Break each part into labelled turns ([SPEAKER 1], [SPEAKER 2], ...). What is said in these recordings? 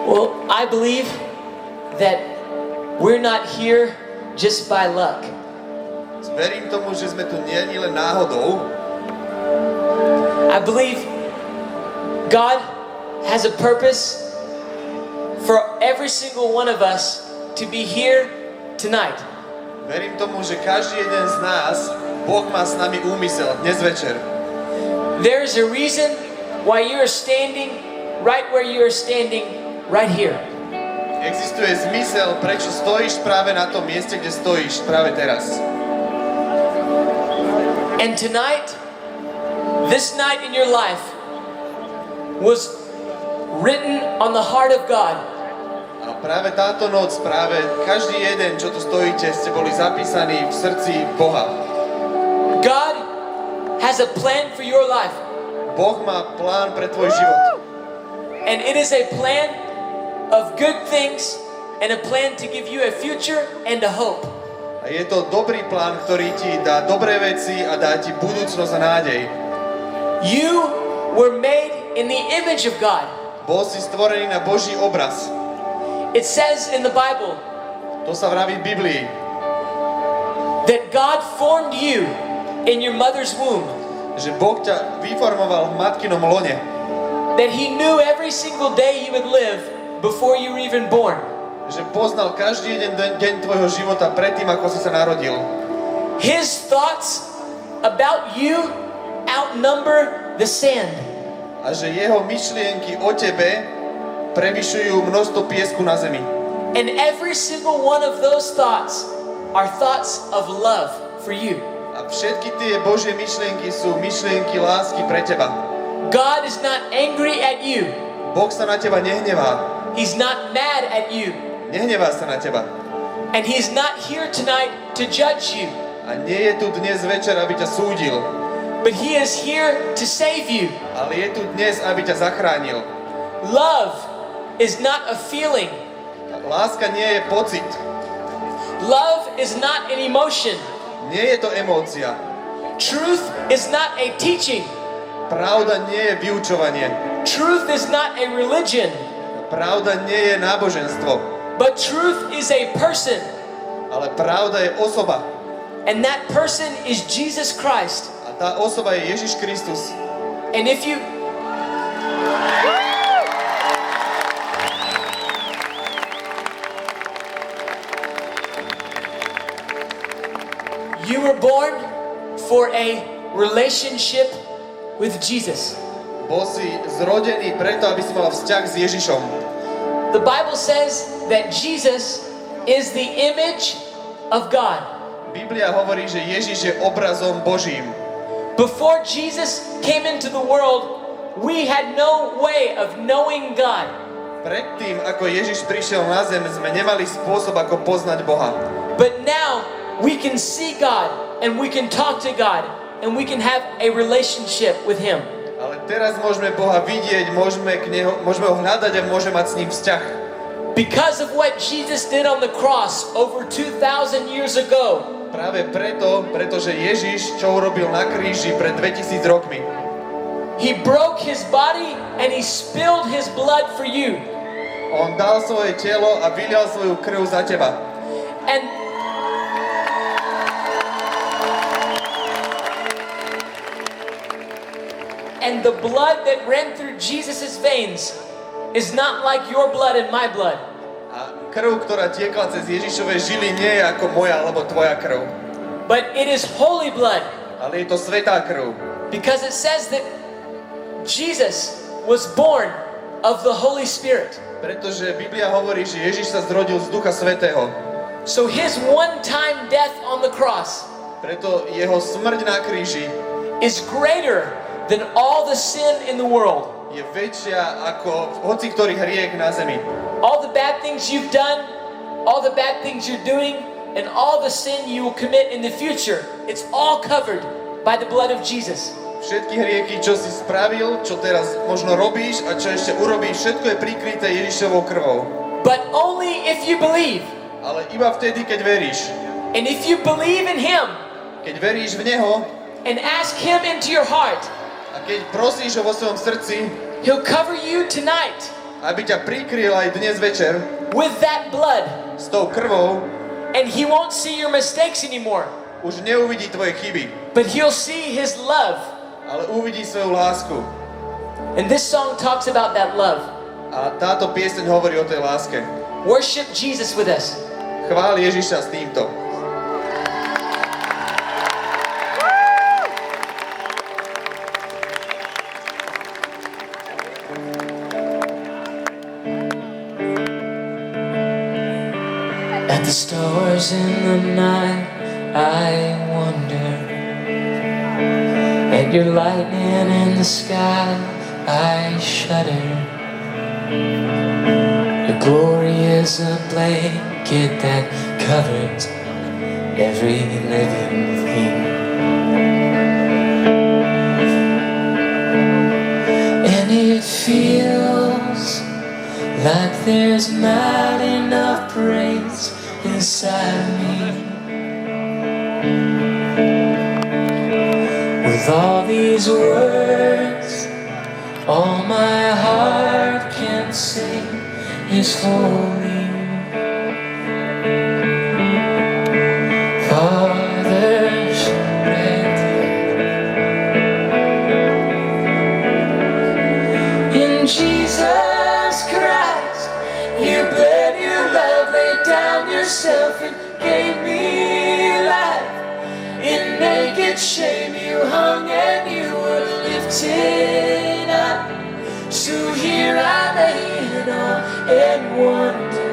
[SPEAKER 1] Well, I believe that we're not here just by luck.
[SPEAKER 2] Verím tomu, že sme tu nie len náhodou.
[SPEAKER 1] I believe God has a purpose for every single one of us to be here tonight.
[SPEAKER 2] Verím tomu, že každý jeden z nás, Boh má s nami úmysel dnes večer.
[SPEAKER 1] There is a reason why you are standing right where you are standing right here.
[SPEAKER 2] Existuje zmysel, prečo stojíš práve na tom mieste, kde stojíš práve teraz.
[SPEAKER 1] And tonight, this night in your life was written on the heart of God.
[SPEAKER 2] A práve táto noc, práve každý jeden, čo tu stojíte, ste boli zapísaní v srdci Boha.
[SPEAKER 1] God has a plan for your life.
[SPEAKER 2] Boh má plán pre tvoj život.
[SPEAKER 1] And it is a plan of good things and a plan to give you a future and a hope.
[SPEAKER 2] A je to dobrý plán, ktorý ti dá dobré veci a dá ti budúcnosť a nádej.
[SPEAKER 1] You were made in the image of God.
[SPEAKER 2] Bol si stvorený na Boží obraz.
[SPEAKER 1] It says in the Bible
[SPEAKER 2] To sa vraví v Biblii.
[SPEAKER 1] that God formed you in your mother's womb.
[SPEAKER 2] Že Boh ťa vyformoval v matkinom lone.
[SPEAKER 1] That He knew every single day you would live before you were even born.
[SPEAKER 2] Že poznal každý jeden deň tvojho života predtým, ako si sa narodil.
[SPEAKER 1] His thoughts about you outnumber the sand.
[SPEAKER 2] A že jeho myšlienky o tebe prevyšujú množstvo piesku na zemi.
[SPEAKER 1] And every single one of those thoughts are thoughts of love for you.
[SPEAKER 2] A všetky tie Božie myšlienky sú myšlienky lásky pre teba.
[SPEAKER 1] God is not angry at you.
[SPEAKER 2] Boh sa na teba nehnevá.
[SPEAKER 1] He's not mad at you.
[SPEAKER 2] Nehnevá sa na teba.
[SPEAKER 1] And He's not here tonight to judge you.
[SPEAKER 2] A nie je tu dnes večer, aby ťa súdil.
[SPEAKER 1] But He is here to save you.
[SPEAKER 2] Ale je tu dnes, aby ťa zachránil.
[SPEAKER 1] Love is not a feeling.
[SPEAKER 2] Láska nie je pocit.
[SPEAKER 1] Love is not an emotion.
[SPEAKER 2] Nie je to emócia.
[SPEAKER 1] Truth is not a teaching.
[SPEAKER 2] Pravda nie je vyučovanie.
[SPEAKER 1] Truth is not a religion.
[SPEAKER 2] Pravda nie je náboženstvo.
[SPEAKER 1] But truth is a person.
[SPEAKER 2] Ale pravda je osoba.
[SPEAKER 1] And that person is Jesus Christ.
[SPEAKER 2] A tá osoba je Ježiš Kristus.
[SPEAKER 1] And if you were born for a relationship with Jesus.
[SPEAKER 2] Bol si zrodený preto, aby si mal vzťah s Ježišom.
[SPEAKER 1] The Bible says that Jesus is the image of God.
[SPEAKER 2] Biblia hovorí, že Ježiš je obrazom Božím.
[SPEAKER 1] Before Jesus came into the world, we had no way of knowing God.
[SPEAKER 2] Predtým, ako Ježiš prišiel na zem, sme nemali spôsob, ako poznať Boha.
[SPEAKER 1] But now we can see God and we can talk to God and we can have a relationship with Him.
[SPEAKER 2] Ale teraz môžeme Boha vidieť, môžeme ho hľadať a môžeme mať s ním vzťah.
[SPEAKER 1] Because of what Jesus did on the cross over 2,000 years ago.
[SPEAKER 2] Práve pretože Ježiš, čo urobil na kríži pred 2000 rokmi.
[SPEAKER 1] He broke His body and He spilled His blood for you.
[SPEAKER 2] On dal svoje telo a vylial svoju krv za teba.
[SPEAKER 1] And the blood that ran through Jesus' veins is not like your blood and my blood.
[SPEAKER 2] A krv, ktorá tiekla cez Ježišove žily, nie je ako moja alebo tvoja krv.
[SPEAKER 1] But it is holy blood.
[SPEAKER 2] Ale je to svätá krv.
[SPEAKER 1] Because it says that Jesus was born of the Holy Spirit.
[SPEAKER 2] Pretože Biblia hovorí, že Ježiš sa zrodil z Ducha Svätého.
[SPEAKER 1] So His one-time death on the cross
[SPEAKER 2] Preto jeho smrť na kríži
[SPEAKER 1] is greater than all the sin in the world.
[SPEAKER 2] je väčšia ako hoci ktorý hriech na zemi.
[SPEAKER 1] All the bad things you've done, all the bad things you're doing, and all the sin you will commit in the future, it's all covered by the blood of Jesus.
[SPEAKER 2] Všetky hriechy, čo si spravil, čo teraz možno robíš a čo ešte urobíš, všetko je prikryté Ježišovou krvou.
[SPEAKER 1] But only if you believe.
[SPEAKER 2] Ale iba vtedy, keď veríš.
[SPEAKER 1] And if you believe in Him,
[SPEAKER 2] Keď veríš v Neho
[SPEAKER 1] and ask Him into your heart,
[SPEAKER 2] a keď prosíš ho vo svojom srdci,
[SPEAKER 1] He'll cover you tonight.
[SPEAKER 2] aby ťa prikryl aj dnes večer
[SPEAKER 1] with that blood.
[SPEAKER 2] s tou krvou.
[SPEAKER 1] And he won't see your mistakes anymore.
[SPEAKER 2] Už neuvidí tvoje chyby,
[SPEAKER 1] But he'll see his love.
[SPEAKER 2] ale uvidí svoju lásku.
[SPEAKER 1] And this song talks about that love.
[SPEAKER 2] A táto pieseň hovorí o tej láske.
[SPEAKER 1] Worship Jesus with us.
[SPEAKER 2] Chvál Ježiša s týmto.
[SPEAKER 1] At the stars in the night, I wonder. At your lightning in the sky, I shudder. Your glory is a blanket that covers every living thing. And it feels like there's not enough praise inside me. With all these words, all my heart can sing is holy. Father's breath. In Jesus Christ, you bled, you love, laid down yourself and gave me life. In naked shame you hung and you were lifted up. So here I lay in awe and wonder.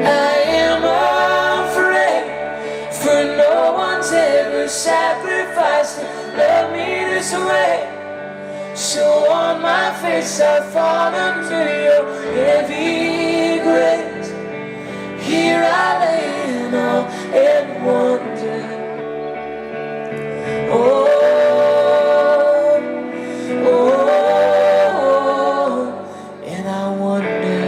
[SPEAKER 1] I am afraid, for no one's ever sacrificed and loved me this way. So on my face I fall under your heavy grace. Here I lay in awe and wonder. Oh, oh, and I wonder.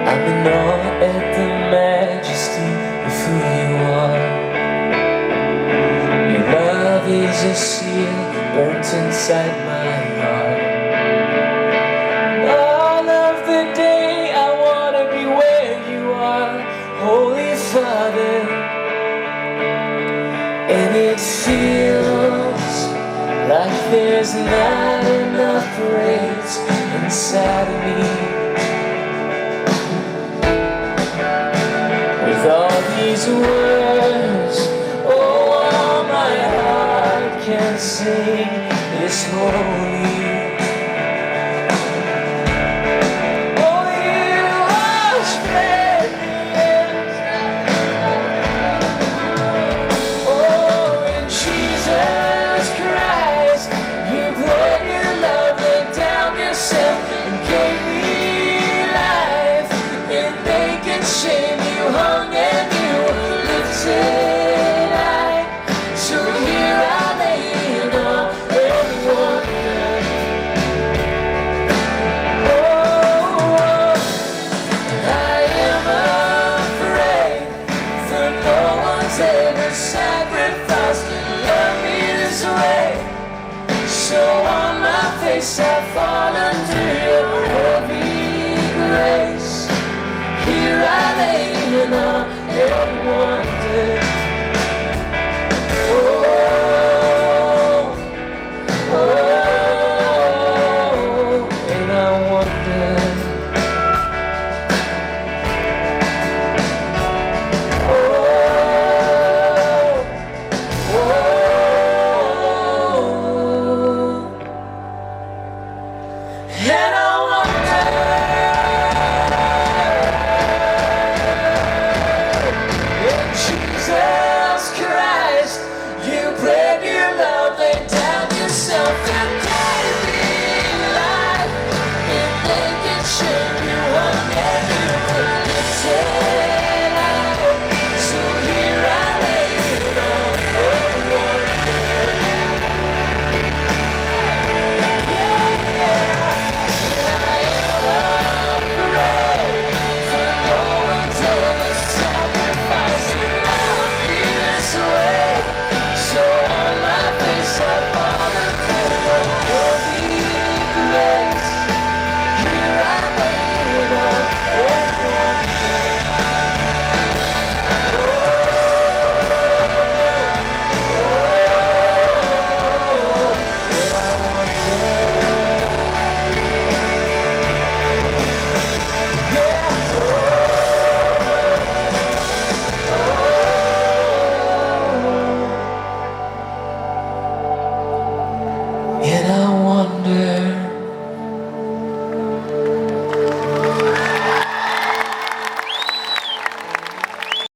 [SPEAKER 1] I'm in awe at the majesty of who you are. Your love is a seal burnt inside my heart. All of the day I want to be where you are, Holy Father. And it feels like there's not enough praise inside of me. With all these words, oh, all my heart can sing is holy. Oh, you wash me. Oh, in Jesus Christ, you bled, your love, laid down yourself and gave me life. In naked shame you hung and you lifted high. So here I lay in awe and wonder. Oh, I am afraid, for no one's ever sacrificed and loved me this way. So on my face I fall under your heavy grace. Here I lay in awe and wonder.